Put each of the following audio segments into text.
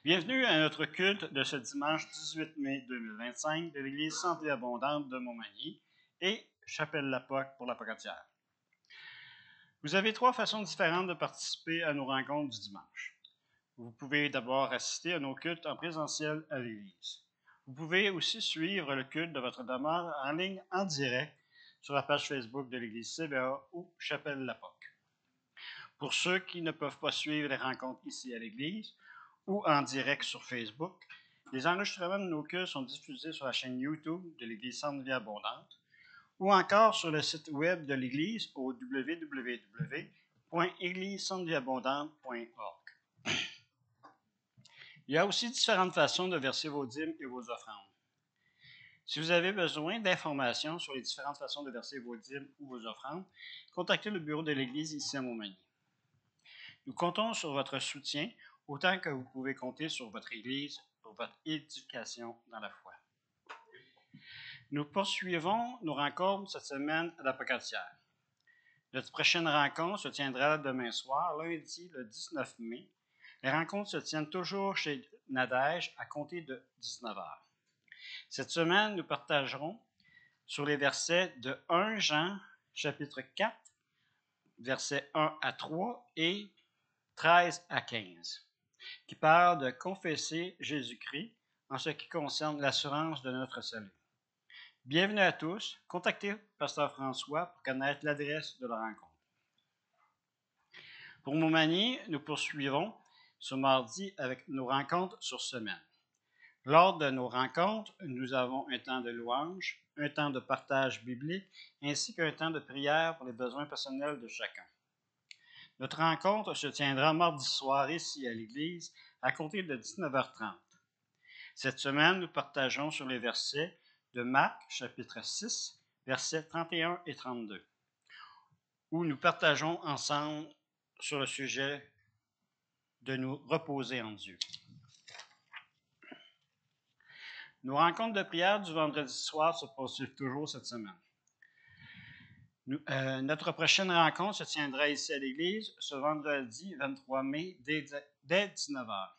Bienvenue à notre culte de ce dimanche 18 mai 2025 de l'Église Santé Abondante de Montmagny et Chapelle-la-Poque pour la Pocatière. Vous avez trois façons différentes de participer à nos rencontres du dimanche. Vous pouvez d'abord assister à nos cultes en présentiel à l'Église. Vous pouvez aussi suivre le culte de votre demeure en ligne en direct sur la page Facebook de l'Église CBA ou Chapelle-la-Poque. Pour ceux qui ne peuvent pas suivre les rencontres ici à l'Église, ou en direct sur Facebook, les enregistrements de nos cultes sont diffusés sur la chaîne YouTube de l'Église Centre Vie Abondante ou encore sur le site web de l'Église au www.églisecentrevieabondante.org. Il y a aussi différentes façons de verser vos dîmes et vos offrandes. Si vous avez besoin d'informations sur les différentes façons de verser vos dîmes ou vos offrandes, contactez le bureau de l'Église ici à Montmagny. Nous comptons sur votre soutien autant que vous pouvez compter sur votre Église pour votre éducation dans la foi. Nous poursuivons nos rencontres cette semaine à la Pocatière. Notre prochaine rencontre se tiendra demain soir, lundi le 19 mai. Les rencontres se tiennent toujours chez Nadège à compter de 19h. Cette semaine, nous partagerons sur les versets de 1 Jean, chapitre 4, versets 1 à 3 et 13 à 15. Qui parle de confesser Jésus-Christ en ce qui concerne l'assurance de notre salut. Bienvenue à tous. Contactez Pasteur François pour connaître l'adresse de la rencontre. Pour Montmagny, nous poursuivons ce mardi avec nos rencontres sur semaine. Lors de nos rencontres, nous avons un temps de louange, un temps de partage biblique, ainsi qu'un temps de prière pour les besoins personnels de chacun. Notre rencontre se tiendra mardi soir ici à l'Église à compter de 19h30. Cette semaine, nous partageons sur les versets de Marc, chapitre 6, versets 31 et 32, où nous partageons ensemble sur le sujet de nous reposer en Dieu. Nos rencontres de prière du vendredi soir se poursuivent toujours cette semaine. Notre prochaine rencontre se tiendra ici à l'Église ce vendredi 23 mai dès 19h.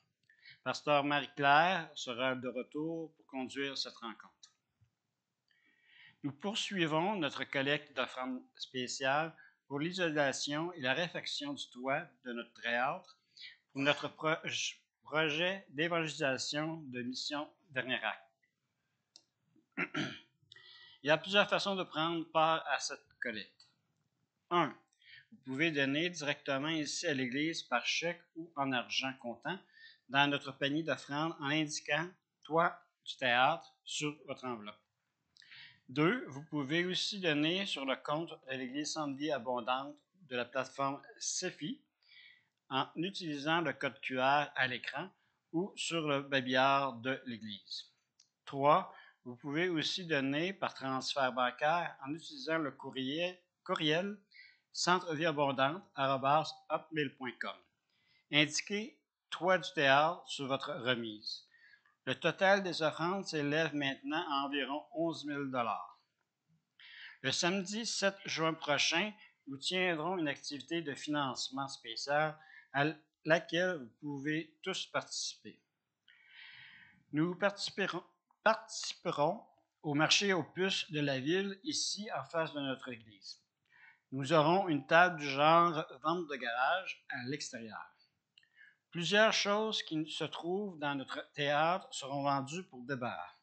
Pasteur Marie-Claire sera de retour pour conduire cette rencontre. Nous poursuivons notre collecte d'offrandes spéciales pour l'isolation et la réfection du toit de notre théâtre pour notre projet d'évangélisation de Mission Dernier Acte. Il y a plusieurs façons de prendre part à cette collecte. 1. Vous pouvez donner directement ici à l'Église par chèque ou en argent comptant dans notre panier d'offrandes en indiquant « Toit du théâtre » sur votre enveloppe. 2. Vous pouvez aussi donner sur le compte de l'Église Centre Vie Abondante de la plateforme CEFI en utilisant le code QR à l'écran ou sur le babillard de l'Église. 3. Vous pouvez aussi donner par transfert bancaire en utilisant le courriel centrevieabondante@hotmail.com. Indiquez « Toit du théâtre » sur votre remise. Le total des offrandes s'élève maintenant à environ 11 000 $. Le samedi 7 juin prochain, nous tiendrons une activité de financement spécial à laquelle vous pouvez tous participer. Nous participerons au marché aux puces de la ville, ici en face de notre église. Nous aurons une table du genre vente de garage à l'extérieur. Plusieurs choses qui se trouvent dans notre théâtre seront vendues pour débarras.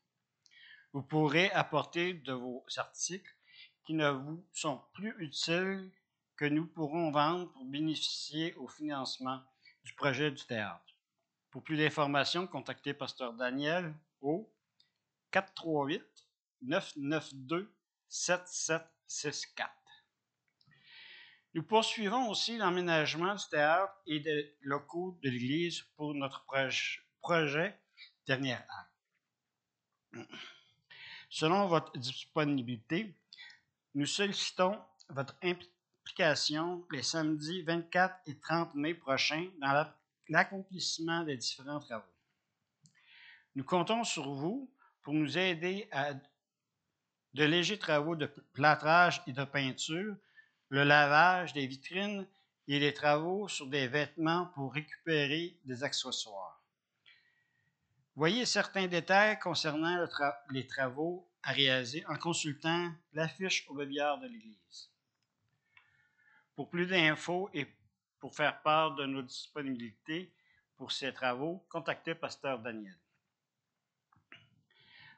Vous pourrez apporter de vos articles qui ne vous sont plus utiles que nous pourrons vendre pour bénéficier au financement du projet du théâtre. Pour plus d'informations, contactez Pasteur Daniel au 438-992-7764. Nous poursuivons aussi l'emménagement du théâtre et des locaux de l'Église pour notre projet Dernier Acte. Selon votre disponibilité, nous sollicitons votre implication les samedis 24 et 30 mai prochains dans l'accomplissement des différents travaux. Nous comptons sur vous pour nous aider à de légers travaux de plâtrage et de peinture, le lavage des vitrines et les travaux sur des vêtements pour récupérer des accessoires. Voyez certains détails concernant les travaux à réaliser en consultant l'affiche au bébillard de l'Église. Pour plus d'infos et pour faire part de nos disponibilités pour ces travaux, contactez Pasteur Daniel.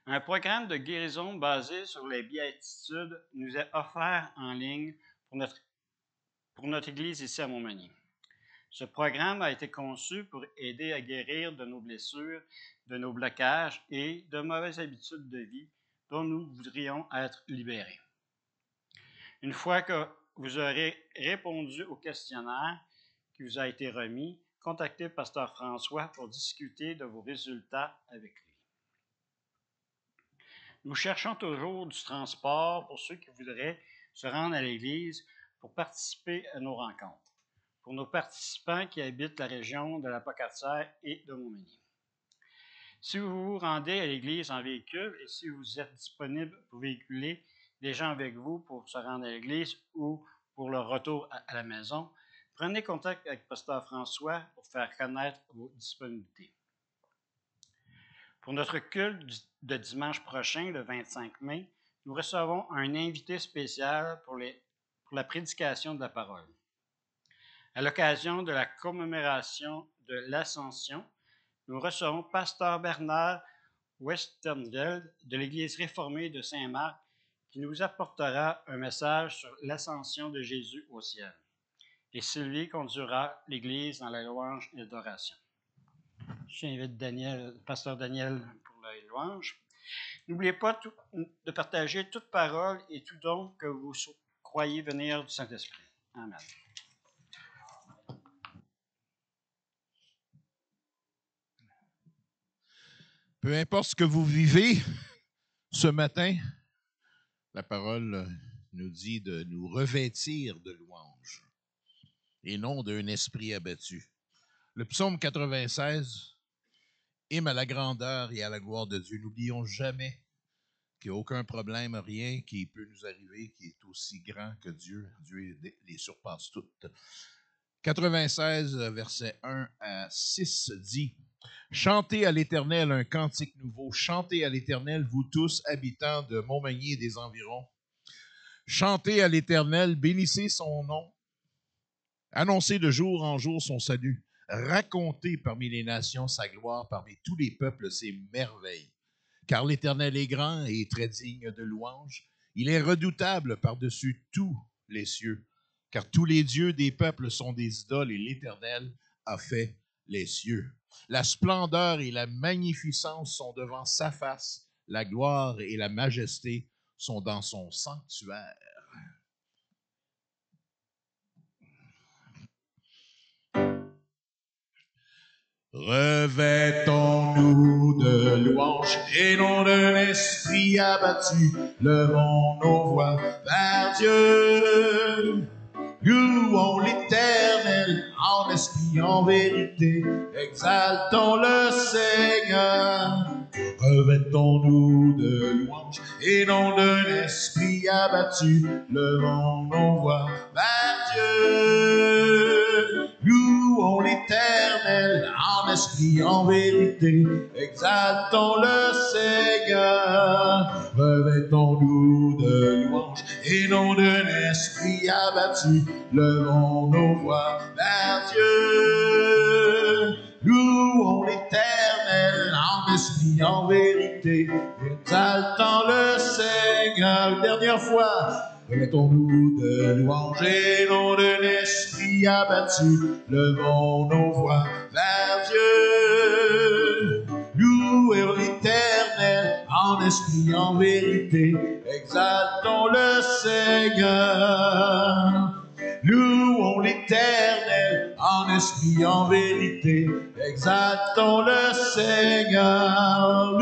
Un programme de guérison basé sur les béatitudes nous est offert en ligne pour notre Église ici à Montmagny. Ce programme a été conçu pour aider à guérir de nos blessures, de nos blocages et de mauvaises habitudes de vie dont nous voudrions être libérés. Une fois que vous aurez répondu au questionnaire qui vous a été remis, contactez Pasteur François pour discuter de vos résultats avec lui. Nous cherchons toujours du transport pour ceux qui voudraient se rendre à l'Église pour participer à nos rencontres, pour nos participants qui habitent la région de la Pocatière et de Montmagny. Si vous vous rendez à l'Église en véhicule et si vous êtes disponible pour véhiculer des gens avec vous pour se rendre à l'Église ou pour le retour à la maison, prenez contact avec Pasteur François pour faire connaître vos disponibilités. Pour notre culte de dimanche prochain, le 25 mai, nous recevons un invité spécial pour la prédication de la parole. À l'occasion de la commémoration de l'Ascension, nous recevons Pasteur Bernard Westerveld de l'Église réformée de Saint-Marc qui nous apportera un message sur l'Ascension de Jésus au ciel. Et Sylvie conduira l'Église dans la louange et l'adoration. J'invite Pasteur Daniel pour la louange. N'oubliez pas de partager toute parole et tout don que vous croyez venir du Saint-Esprit. Amen. Peu importe ce que vous vivez ce matin, la parole nous dit de nous revêtir de louange et non d'un esprit abattu. Le psaume 96, hymne à la grandeur et à la gloire de Dieu. N'oublions jamais qu'il n'y a aucun problème, rien qui peut nous arriver qui est aussi grand que Dieu. Dieu les surpasse toutes. 96, versets 1 à 6 dit: Chantez à l'Éternel un cantique nouveau. Chantez à l'Éternel, vous tous, habitants de Montmagny et des environs. Chantez à l'Éternel, bénissez son nom. Annoncez de jour en jour son salut. Racontez parmi les nations sa gloire, parmi tous les peuples ses merveilles. Car l'Éternel est grand et très digne de louange. Il est redoutable par-dessus tous les cieux. Car tous les dieux des peuples sont des idoles et l'Éternel a fait les cieux. La splendeur et la magnificence sont devant sa face. La gloire et la majesté sont dans son sanctuaire. Revêtons-nous de louanges et non d'un esprit abattu. Levons nos voix vers Dieu. Louons l'Éternel en esprit, en vérité. Exaltons le Seigneur. Revêtons-nous de louanges et non d'un esprit abattu. Levons nos voix vers Dieu. Louons l'Éternel en esprit, en vérité. Exaltons le Seigneur. Revêtons-nous de louanges et non d'un esprit abattu. Levons nos voix vers Dieu. Louons l'Éternel en esprit, en vérité. Exaltons le Seigneur. Une dernière fois. Remettons-nous de louanges et non d'un esprit abattu. Levons nos voix vers Dieu. Louons l'Éternel en esprit, en vérité. Exaltons le Seigneur. Louons l'Éternel en esprit, en vérité. Exaltons le Seigneur.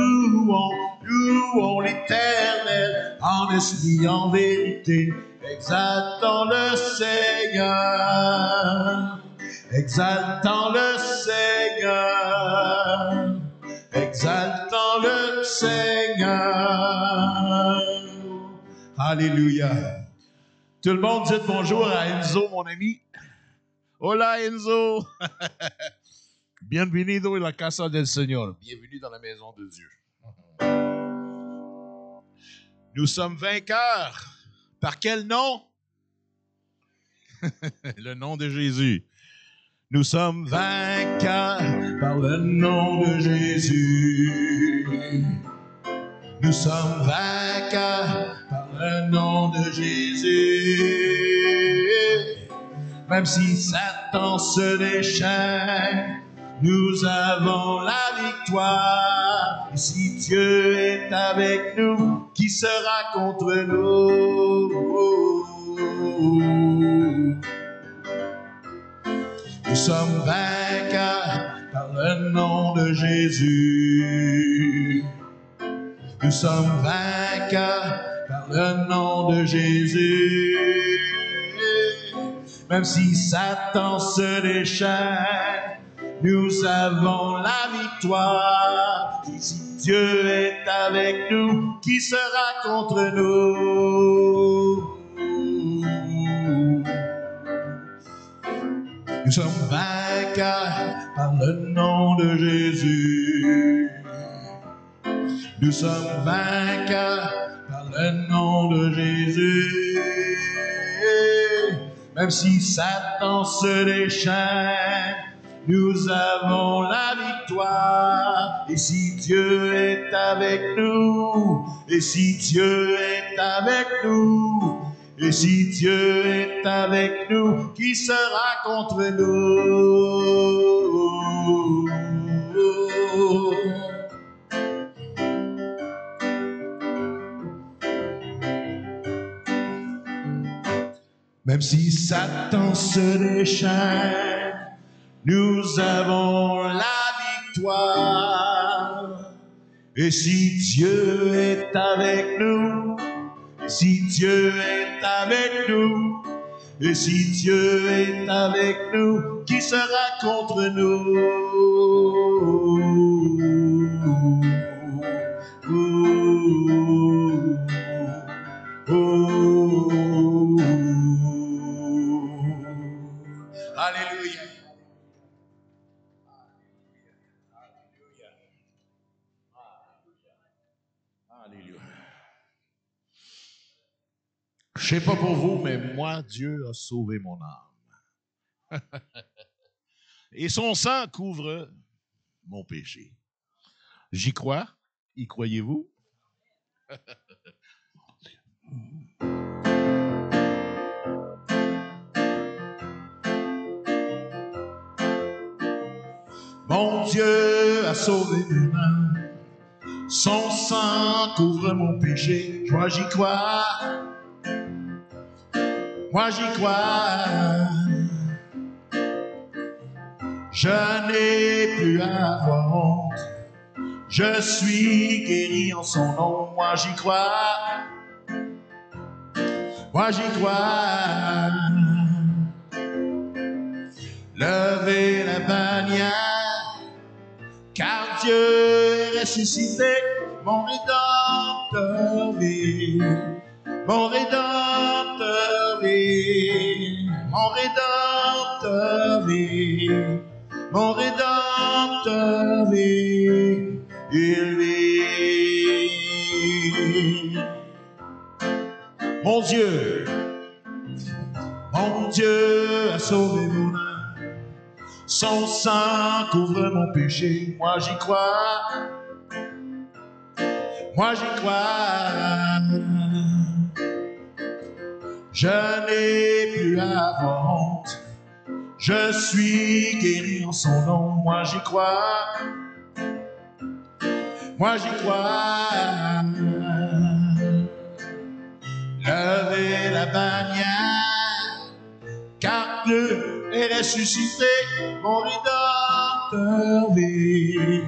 Louons l'Éternel en esprit, en vérité. Exaltons le Seigneur. Exaltons le Seigneur. Exaltons le Seigneur. Alléluia. Tout le monde dit bonjour à Enzo, mon ami. Hola, Enzo. Bienvenido en la casa del Señor. Bienvenue dans la maison de Dieu. Nous sommes vainqueurs. Par quel nom? Le nom de Jésus. Nous sommes vainqueurs par le nom de Jésus. Nous sommes vainqueurs par le nom de Jésus. Même si Satan se déchaîne, nous avons la victoire. Et si Dieu est avec nous, qui sera contre nous? Nous sommes vainqueurs par le nom de Jésus. Nous sommes vainqueurs par le nom de Jésus. Même si Satan se déchaîne, nous avons la victoire. Et si Dieu est avec nous, qui sera contre nous? Nous sommes vainqueurs par le nom de Jésus. Nous sommes vainqueurs par le nom de Jésus. Même si Satan se déchaîne, nous avons la victoire. Et si Dieu est avec nous, et si Dieu est avec nous, et si Dieu est avec nous, qui sera contre nous? Même si Satan se déchaîne, nous avons la victoire. Et si Dieu est avec nous, si Dieu est avec nous, et si Dieu est avec nous, qui sera contre nous? Alléluia. Alléluia. Je ne sais pas pour vous, mais moi, Dieu a sauvé mon âme. Et son sang couvre mon péché. J'y crois. Y croyez-vous? Mon Dieu a sauvé mon âme. Son sang couvre mon péché. Moi, j'y crois. Moi, j'y crois. Je n'ai plus à avoir honte. Je suis guéri en son nom. Moi, j'y crois. Moi, j'y crois. Levez la bannière, car Dieu est ressuscité. Mon Rédempteur vit. Mon Rédempteur vit. Mon Rédempteur vit. Mon Rédempteur vit. Il vit. Mon Dieu a sauvé mon âme. Son sang couvre mon péché. Moi, j'y crois. Moi, j'y crois. Je n'ai plus à avoir honte. Je suis guéri en son nom. Moi, j'y crois. Moi, j'y crois. Levez la bannière, car Dieu est ressuscité. Mon Rédempteur vit.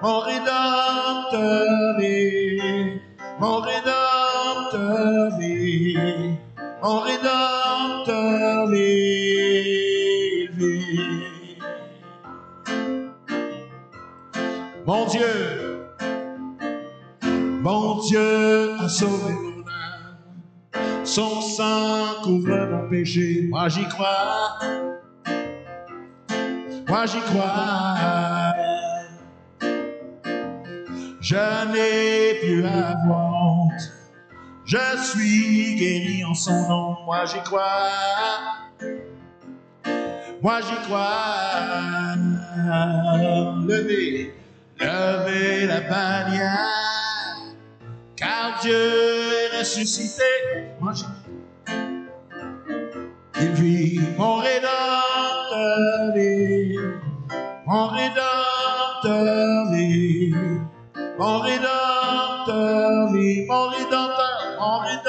Mon Rédempteur vit. Mon Rédempteur vit. Mon Rédempteur vit. Mon Dieu a sauvé mon âme. Son sang couvre mon péché. Moi, j'y crois. Moi, j'y crois. Je n'ai plus à avoir honte. Je suis guéri en son nom. Moi j'y crois. Moi j'y crois. Levez, levez la bannière. Car Dieu est ressuscité. Moi j'y crois. Il vit, mon Rédempteur vit. Mon Rédempteur vit. Mon Rédempteur vit, mon Rédempteur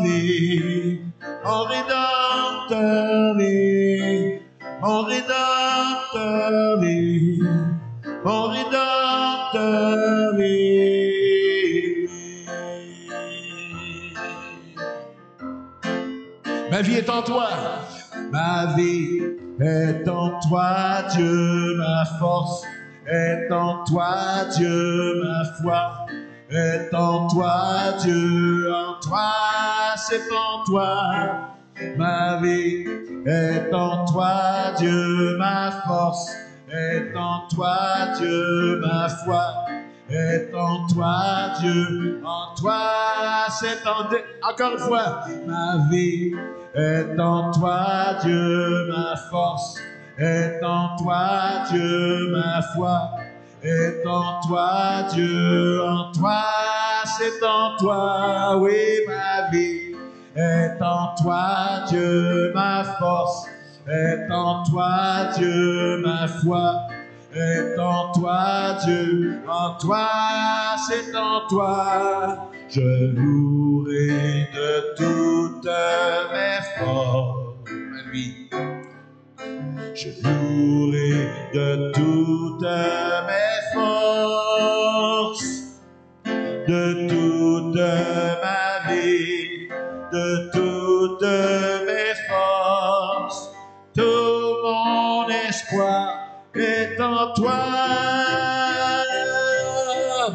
vit, mon Rédempteur vit, mon Rédempteur vit, mon Rédempteur vit. Ma vie est en toi, ma vie est en toi, Dieu, ma force. Est en toi, Dieu, ma foi. Est en toi, Dieu, en toi, c'est en toi. Ma vie est en toi, Dieu, ma force. Est en toi, Dieu, ma foi. Est en toi, Dieu, en toi, c'est en Dieu. Encore une fois, ma vie est en toi, Dieu, ma force. Est en toi, Dieu, ma foi. Est en toi, Dieu, en toi, c'est en toi, oui, ma vie. Est en toi, Dieu, ma force. Est en toi, Dieu, ma foi. Est en toi, Dieu, en toi, c'est en toi. Je louerai de toutes mes forces, lui. Je louerai de toutes mes forces, de toute ma vie, de toutes mes forces. Tout mon espoir est en toi.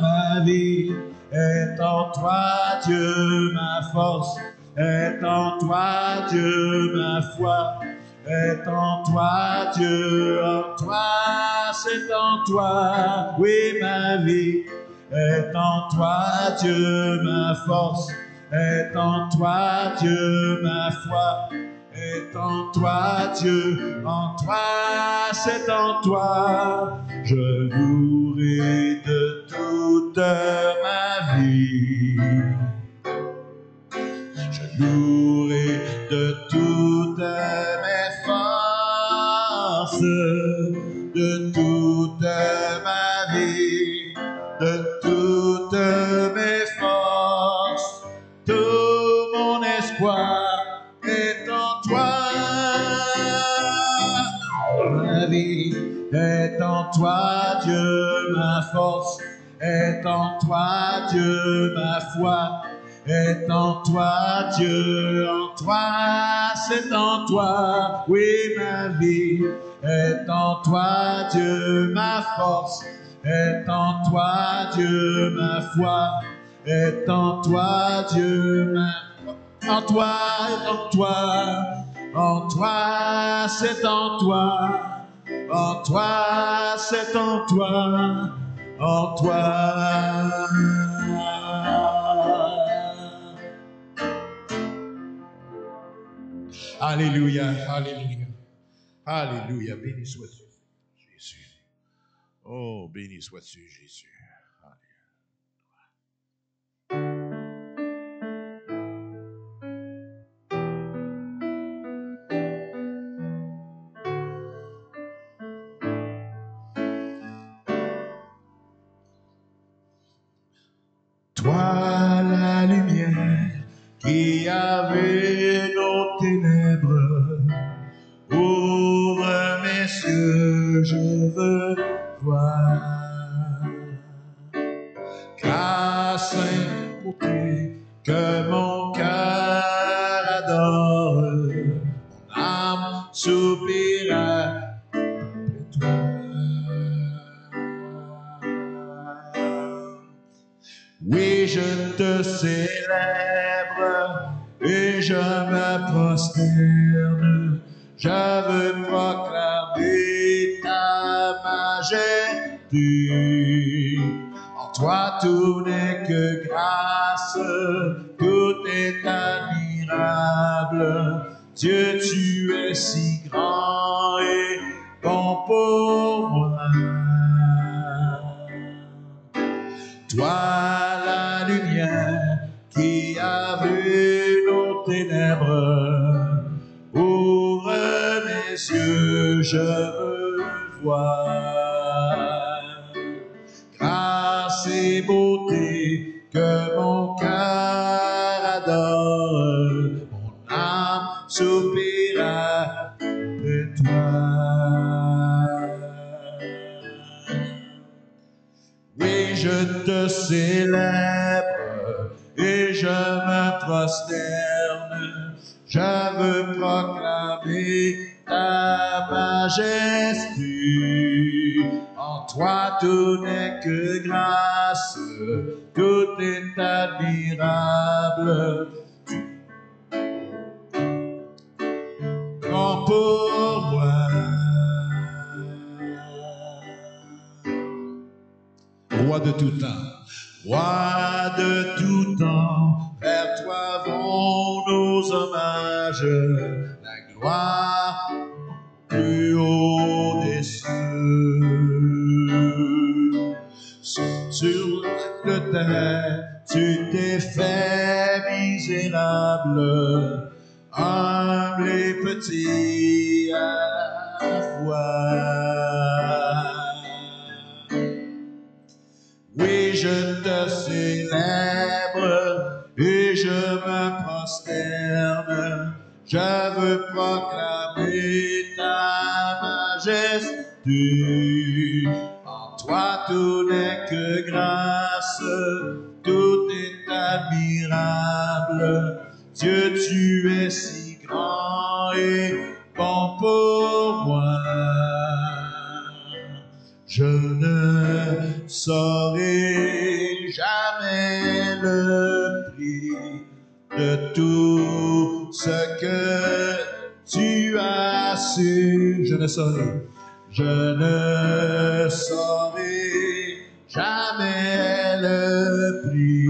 Ma vie est en toi, Dieu, ma force. Est en toi, Dieu, ma foi. Est en toi, Dieu, en toi, c'est en toi, oui, ma vie. Est en toi, Dieu, ma force. Est en toi, Dieu, ma foi. Est en toi, Dieu, en toi, c'est en toi. Je louerai de toute ma vie. Je louerai de toutes mes forces, de toute ma vie, de toutes mes forces. Tout mon espoir est en toi. Ma vie est en toi, Dieu, ma force. Est en toi, Dieu, ma foi. Est en toi, Dieu, en toi, c'est en toi, oui, ma vie. Est en toi, Dieu, ma force. Est en toi, Dieu, ma foi. Est en toi, Dieu, ma... En toi, en toi, c'est en toi. En toi, c'est en toi, en toi. Alléluia, alléluia, alléluia. Béni sois-tu, Jésus. Oh, béni sois-tu, Jésus. Toi, la lumière qui avait nos ténèbres, ouvre mes yeux, je veux voir. Grâce et beauté que mon cœur adore, mon âme soupira après toi. Oui, je te célèbre et je me prosterne. Je veux proclamer ta majesté. toi tout n'est que grâce, tout est admirable. Dieu, tu es si grand et bon pour moi. Toi, la lumière qui a vu nos ténèbres, ouvre mes yeux, je veux voir. Grâce et beauté que mon cœur adore, mon âme soupira de toi. Oui, je te célèbre et je me prosterne. Je veux proclamer ta majesté. En toi tout n'est que grâce, tout est admirable. Grand pour moi. Roi de tout temps, roi de tout temps, vers toi vont nos hommages, la gloire plus haut des cieux. Sur la terre, tu t'es fait misérable, humble et petit à la fois. Oui, je te célèbre et je me prosterne. Je veux proclamer ta majesté. En toi tout n'est que grâce, tout est admirable. Dieu, tu es si grand et bon pour moi. Je ne saurai jamais le prix de tout ce que tu as su. Je ne saurai jamais le prix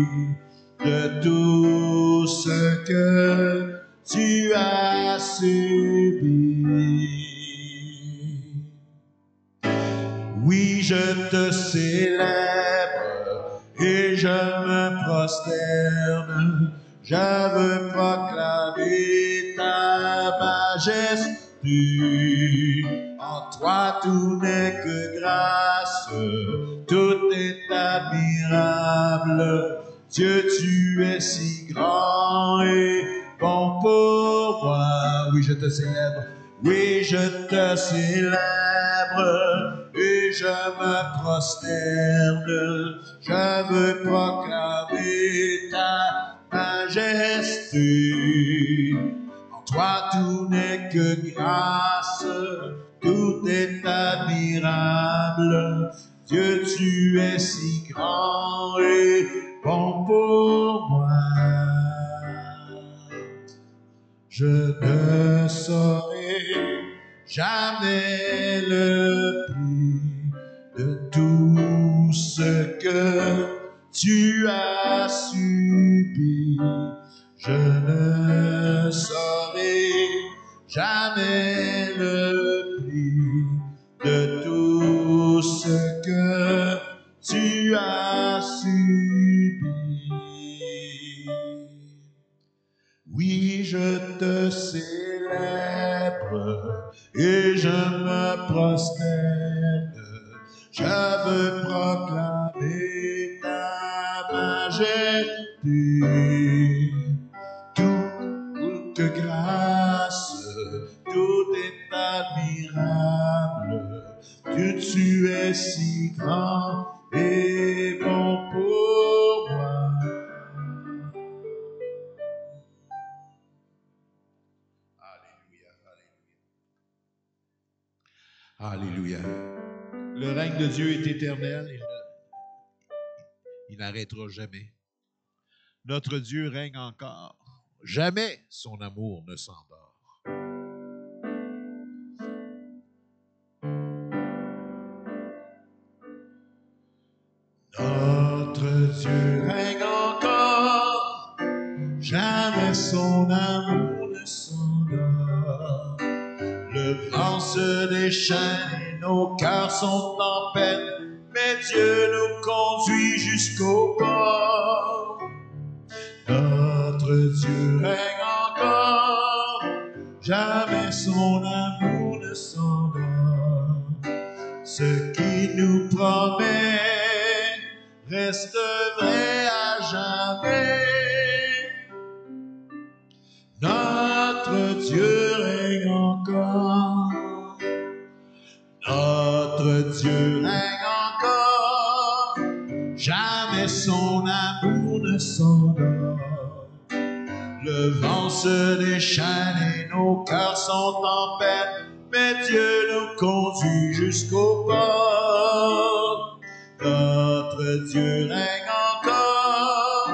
de tout ce que tu as subi. Oui, je te célèbre et je me prosterne. Je veux proclamer ta majesté. En toi tout n'est que grâce, tout est admirable. Dieu, tu es si grand et bon pour moi. Oui, je te célèbre. Oui, je te célèbre et je me prosterne. Je veux proclamer ta majesté. En toi tout n'est que grâce, tout est admirable. Dieu, tu es si grand et bon pour moi. Je ne saurai jamais le prix de tout ce que tu as subi. Je ne saurai jamais le prix de tout ce que tu as subi. Oui, je te célèbre et je me prosterne. Je veux proclamer ta majesté. Toute grâce, tout est admirable. Dieu, tu es si grand et bon pour moi. Alléluia. Le règne de Dieu est éternel. Il n'arrêtera jamais. Notre Dieu règne encore. Jamais son amour ne s'endort. Notre son amour ne s'endort. Le vent se déchaîne et nos cœurs sont en peine, mais Dieu nous conduit jusqu'au port. Notre Dieu règne encore, jamais son amour ne s'endort. Ce qu'il nous promet reste vrai à jamais. Notre Dieu règne encore. Notre Dieu règne encore. Jamais son amour ne s'endort. Le vent se déchaîne et nos cœurs sont en peine, mais Dieu nous conduit jusqu'au port. Notre Dieu règne encore.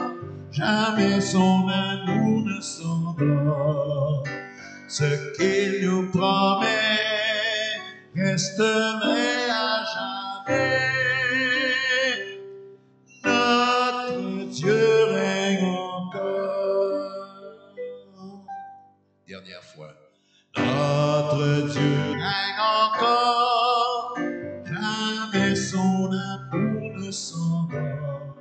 Jamais son amour ne s'endort. Ce qu'il nous promet reste vrai à jamais. Notre Dieu règne encore. Dernière fois. Notre Dieu règne encore. Jamais son amour ne s'endort.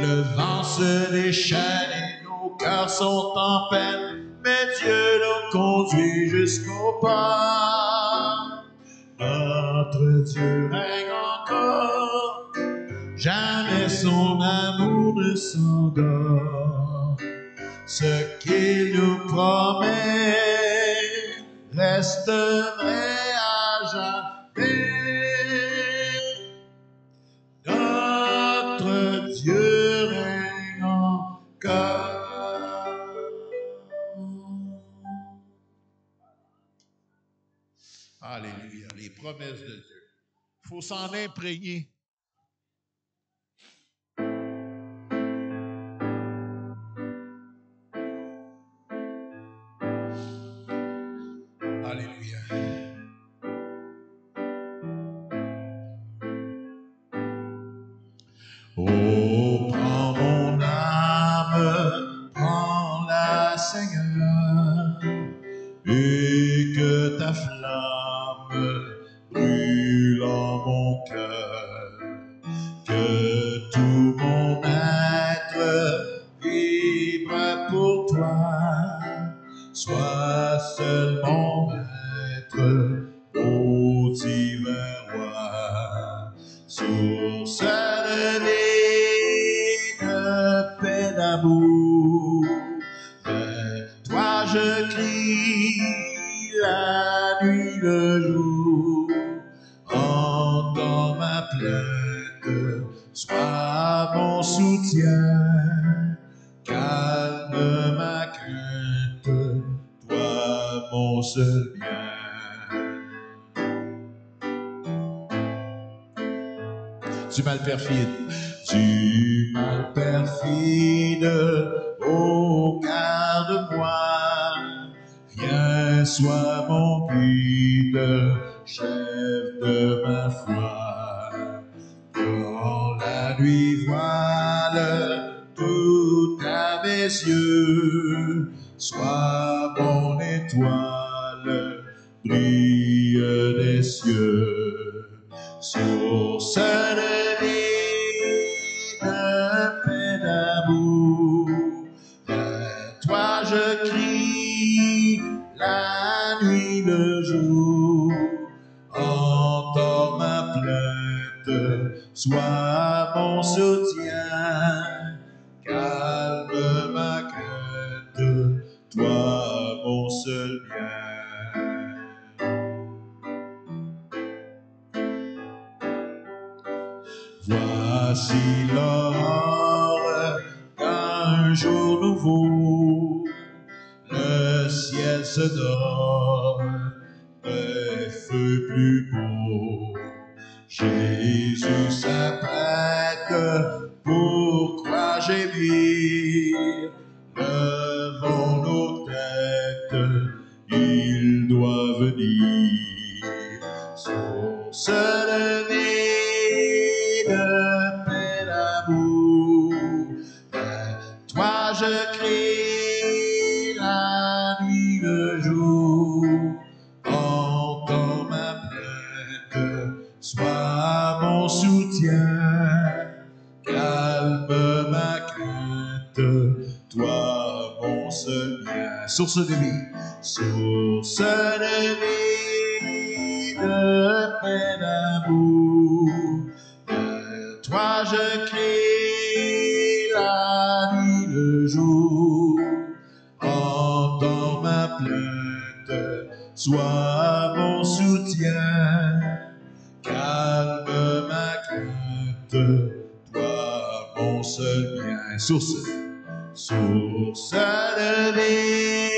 Le vent se déchaîne et nos cœurs sont en peine, mais Dieu nous conduit jusqu'au port. Notre Dieu règne encore, jamais son amour ne s'endort. Ce qu'il nous promet reste vrai à jamais. Notre Dieu règne encore. Alléluia, les promesses de Dieu. Il faut s'en imprégner. Alléluia. Oh, prends mon âme, prends-la, Seigneur, et que ta flamme brûle en mon cœur, que tout mon être vibre pour toi, sois seul mon maître, ô divin roi, source de vie, de paix, d'amour. Vers toi je crie la nuit, le jour. Entends ma plainte, sois mon soutien. Calme ma crainte, toi mon seul bien. Du mal perfide, du mal perfide, oh garde-moi, viens, sois mon guide, chef de ma foi. Quand la nuit voile tout à mes yeux, sois mon étoile, brille des cieux, source de vie, de paix, d'amour. Vers toi je crie la nuit, le jour. Entends ma plainte, sois mon soutien. Calme ma crainte, toi mon seul bien. Voici l'aurore d'un jour nouveau, le ciel se dort, le feu plus beau. Jésus s'apprête, pourquoi gémir? Levons nos têtes, il doit venir. Source de vie, de paix, d'amour, vers toi je crie sois mon soutien, calme ma crainte, toi mon seul bien. Source de vie, source de vie, de paix, d'amour, vers toi je crie la nuit, le jour, entends ma plainte, sois mon soutien, calme ma crainte, toi mon seul bien. Source de vie,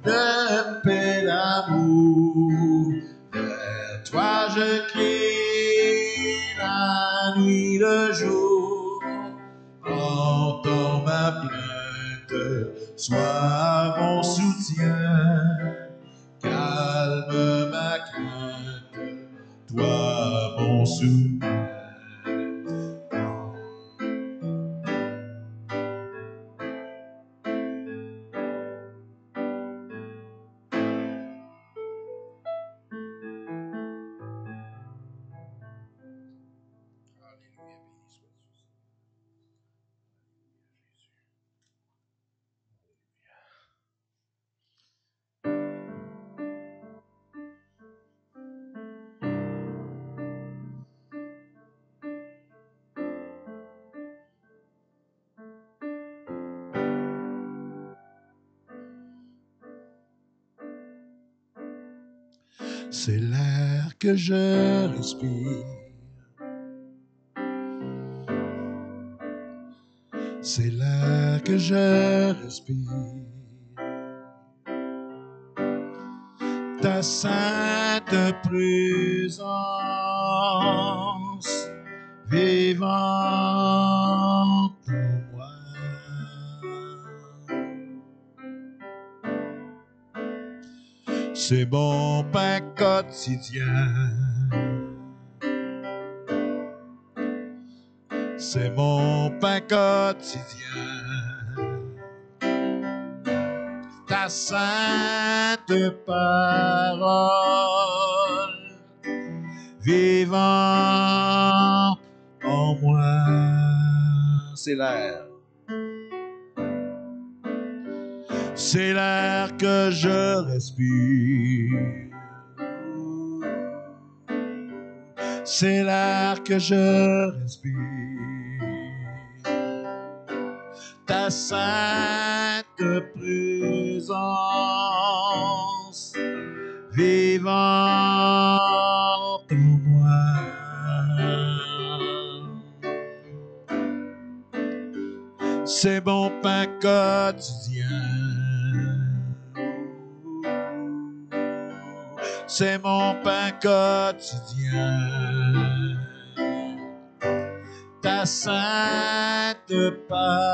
de paix, d'amour, vers toi je crie la nuit, le jour, entends ma plainte, sois mon soutien, calme ma crainte, toi mon soutien. C'est l'air que je respire, c'est l'air que je respire, ta sainte présence vivante en moi. C'est mon pain quotidien, c'est mon pain quotidien, ta sainte parole vivant en moi. C'est l'air que je respire, c'est l'air que je respire, ta sainte présence vivante en moi. C'est mon pain quotidien, c'est mon pain quotidien, ta sainte parole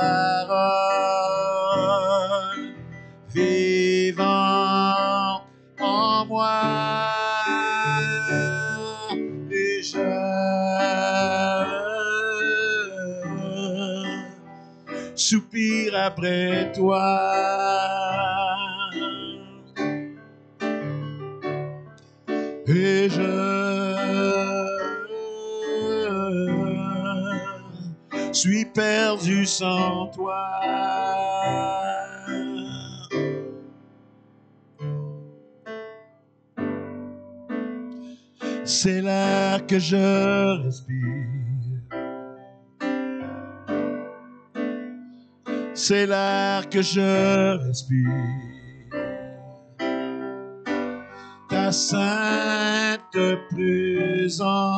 vivant en moi, et je soupire après toi, et je suis perdu sans toi. C'est l'air que je respire, c'est l'air que je respire, ta sainte présence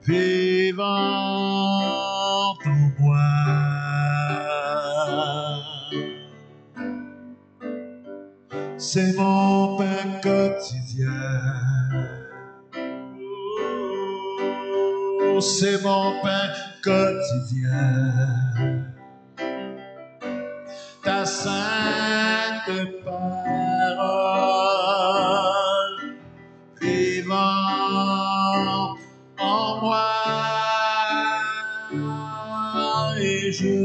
vivante en moi. C'est mon pain quotidien, oh, c'est mon pain quotidien, ta sainte parole vivant en moi, et je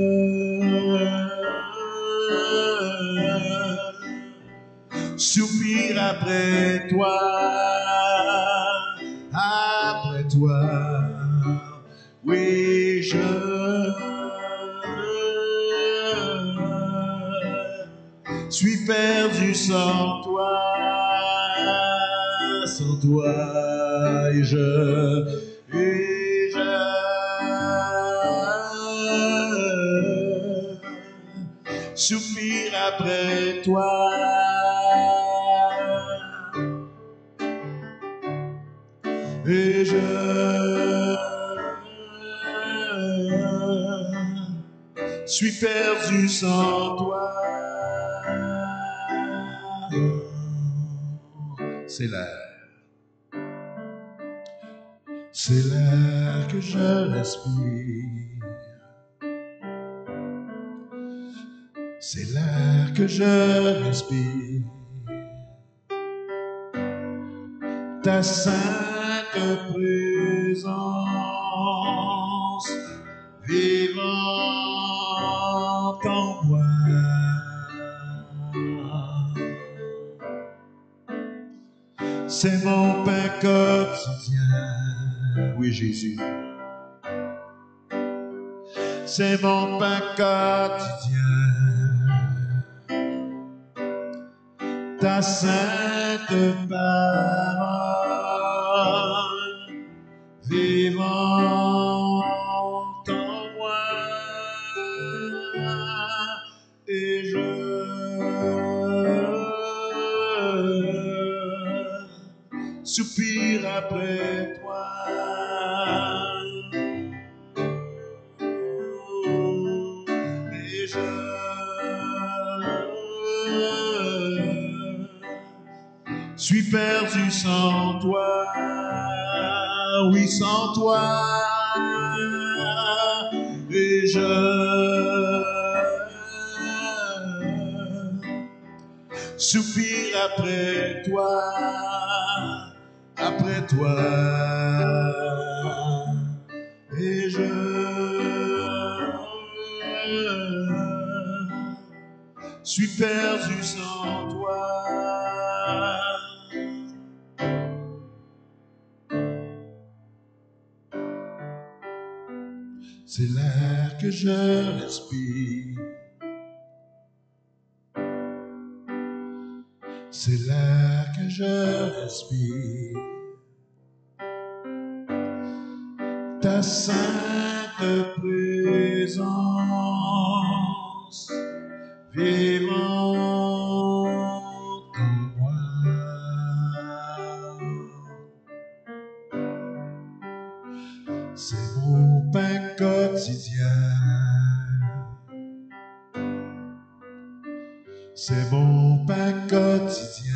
soupire après toi, plus sans toi, et je soupire après toi. Et je suis perdu sans toi. C'est l'air que je respire. C'est l'air que je respire. Ta sainte présence vivante en moi. C'est mon pain quotidien, oui Jésus. C'est mon pain quotidien. Ta sainte parole vivante en moi, et je soupire après toi. Et je suis perdu sans toi, oui sans toi, et je soupire après toi, et je suis perdu sans toi. C'est l'air que je respire. C'est l'air que je respire. Ta sainte présence vivante en moi. C'est mon pain quotidien. C'est mon pain quotidien.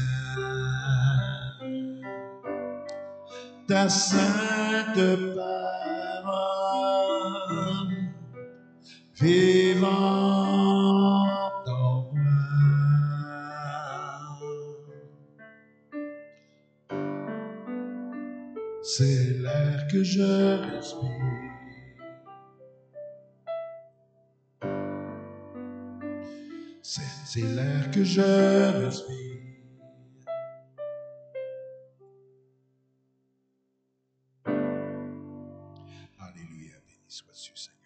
Ta sainte parole vivante en moi. C'est l'air que je respire. C'est l'air que je respire. Alléluia, béni sois-tu, Seigneur.